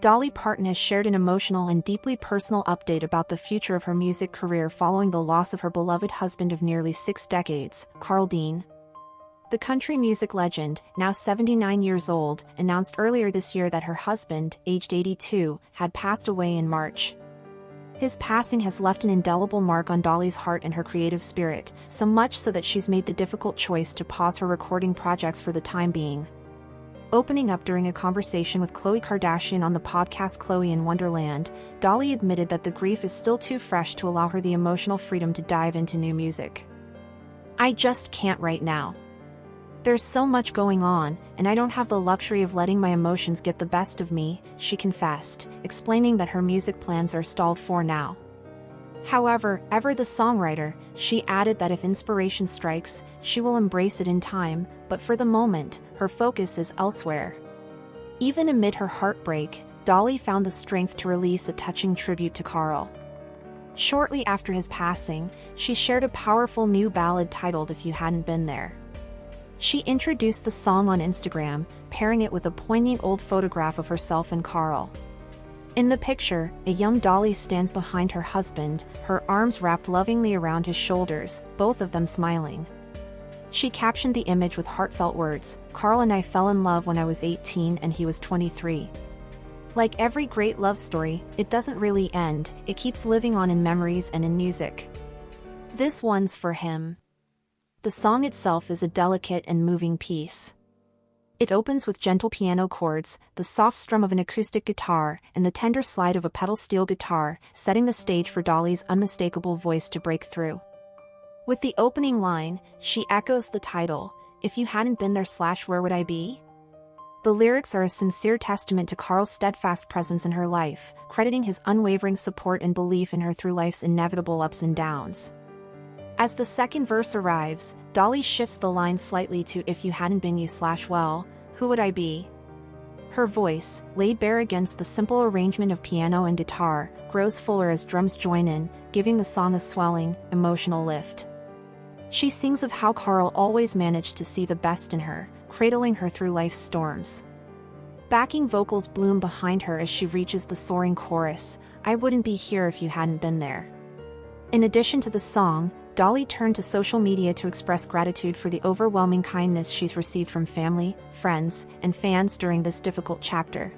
Dolly Parton has shared an emotional and deeply personal update about the future of her music career following the loss of her beloved husband of nearly 6 decades, Carl Dean. The country music legend, now 79 years old, announced earlier this year that her husband, aged 82, had passed away in March. His passing has left an indelible mark on Dolly's heart and her creative spirit, so much so that she's made the difficult choice to pause her recording projects for the time being. Opening up during a conversation with Khloe Kardashian on the podcast Khloe in Wonderland, Dolly admitted that the grief is still too fresh to allow her the emotional freedom to dive into new music. "I just can't right now. There's so much going on, and I don't have the luxury of letting my emotions get the best of me," she confessed, explaining that her music plans are stalled for now. However, ever the songwriter, she added that if inspiration strikes, she will embrace it in time, but for the moment, her focus is elsewhere. Even amid her heartbreak, Dolly found the strength to release a touching tribute to Carl. Shortly after his passing, she shared a powerful new ballad titled "If You Hadn't Been There." She introduced the song on Instagram, pairing it with a poignant old photograph of herself and Carl. In the picture, a young Dolly stands behind her husband, her arms wrapped lovingly around his shoulders, both of them smiling. She captioned the image with heartfelt words, "Carl and I fell in love when I was 18 and he was 23. Like every great love story, it doesn't really end, it keeps living on in memories and in music. This one's for him." The song itself is a delicate and moving piece. It opens with gentle piano chords, the soft strum of an acoustic guitar, and the tender slide of a pedal steel guitar, setting the stage for Dolly's unmistakable voice to break through. With the opening line, she echoes the title, "If you hadn't been there / where would I be?" The lyrics are a sincere testament to Carl's steadfast presence in her life, crediting his unwavering support and belief in her through life's inevitable ups and downs. As the second verse arrives, Dolly shifts the line slightly to "If you hadn't been you / well, who would I be?" Her voice, laid bare against the simple arrangement of piano and guitar, grows fuller as drums join in, giving the song a swelling, emotional lift. She sings of how Carl always managed to see the best in her, cradling her through life's storms. Backing vocals bloom behind her as she reaches the soaring chorus, "I wouldn't be here if you hadn't been there." In addition to the song, Dolly turned to social media to express gratitude for the overwhelming kindness she's received from family, friends, and fans during this difficult chapter.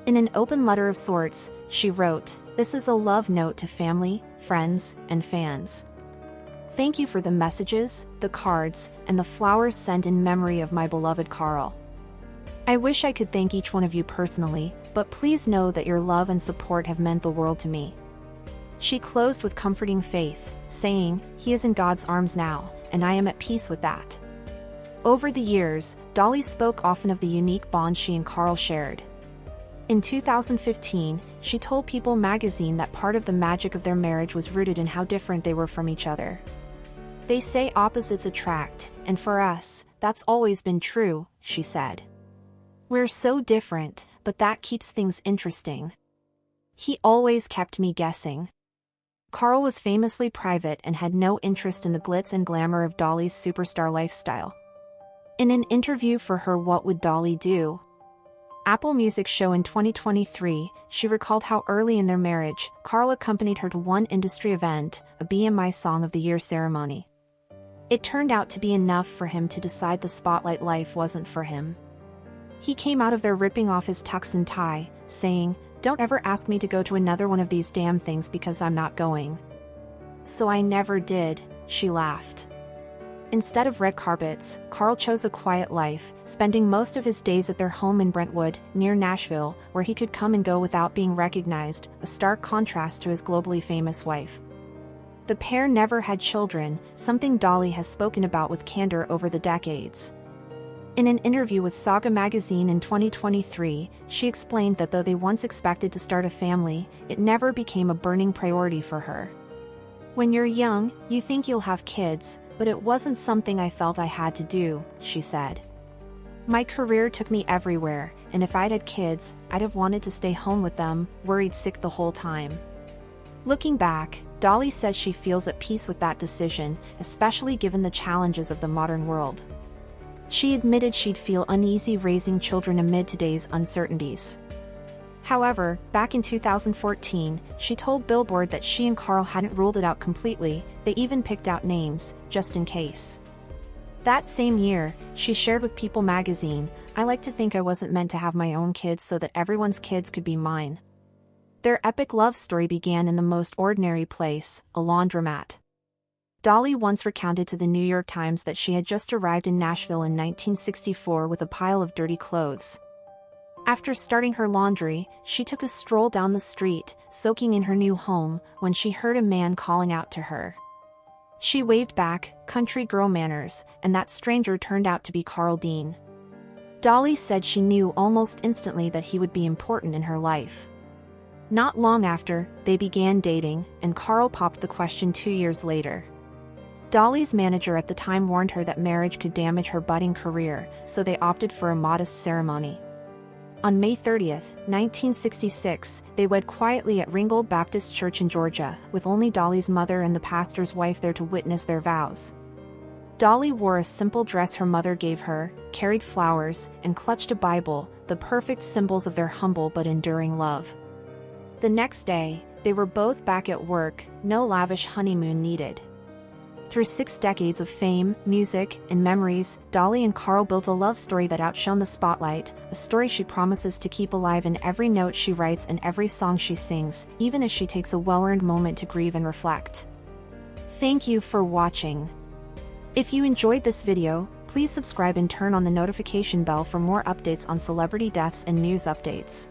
In an open letter of sorts, she wrote, "This is a love note to family, friends, and fans. Thank you for the messages, the cards, and the flowers sent in memory of my beloved Carl. I wish I could thank each one of you personally, but please know that your love and support have meant the world to me." She closed with comforting faith, saying, "He is in God's arms now, and I am at peace with that." Over the years, Dolly spoke often of the unique bond she and Carl shared. In 2015, she told People magazine that part of the magic of their marriage was rooted in how different they were from each other. "They say opposites attract, and for us, that's always been true," she said. "We're so different, but that keeps things interesting. He always kept me guessing." Carl was famously private and had no interest in the glitz and glamour of Dolly's superstar lifestyle. In an interview for her What Would Dolly Do? Apple Music show in 2023, she recalled how early in their marriage, Carl accompanied her to one industry event, a BMI Song of the Year ceremony. It turned out to be enough for him to decide the spotlight life wasn't for him. He came out of there ripping off his tux and tie, saying, "Don't ever ask me to go to another one of these damn things because I'm not going." "So I never did," she laughed. Instead of red carpets, Carl chose a quiet life, spending most of his days at their home in Brentwood, near Nashville, where he could come and go without being recognized, a stark contrast to his globally famous wife. The pair never had children, something Dolly has spoken about with candor over the decades. In an interview with Saga magazine in 2023, she explained that though they once expected to start a family, it never became a burning priority for her. "When you're young, you think you'll have kids, but it wasn't something I felt I had to do," she said. "My career took me everywhere, and if I'd had kids, I'd have wanted to stay home with them, worried sick the whole time." Looking back, Dolly says she feels at peace with that decision, especially given the challenges of the modern world. She admitted she'd feel uneasy raising children amid today's uncertainties. However, back in 2014, she told Billboard that she and Carl hadn't ruled it out completely. They even picked out names, just in case. That same year, she shared with People magazine, "I like to think I wasn't meant to have my own kids so that everyone's kids could be mine." Their epic love story began in the most ordinary place, a laundromat. Dolly once recounted to the New York Times that she had just arrived in Nashville in 1964 with a pile of dirty clothes. After starting her laundry, she took a stroll down the street, soaking in her new home, when she heard a man calling out to her. She waved back, country girl manners, and that stranger turned out to be Carl Dean. Dolly said she knew almost instantly that he would be important in her life. Not long after, they began dating, and Carl popped the question 2 years later. Dolly's manager at the time warned her that marriage could damage her budding career, so they opted for a modest ceremony. On May 30, 1966, they wed quietly at Ringgold Baptist Church in Georgia, with only Dolly's mother and the pastor's wife there to witness their vows. Dolly wore a simple dress her mother gave her, carried flowers, and clutched a Bible, the perfect symbols of their humble but enduring love. The next day, they were both back at work, no lavish honeymoon needed. Through 6 decades of fame, music, and memories, Dolly and Carl built a love story that outshone the spotlight, a story she promises to keep alive in every note she writes and every song she sings, even as she takes a well-earned moment to grieve and reflect. Thank you for watching. If you enjoyed this video, please subscribe and turn on the notification bell for more updates on celebrity deaths and news updates.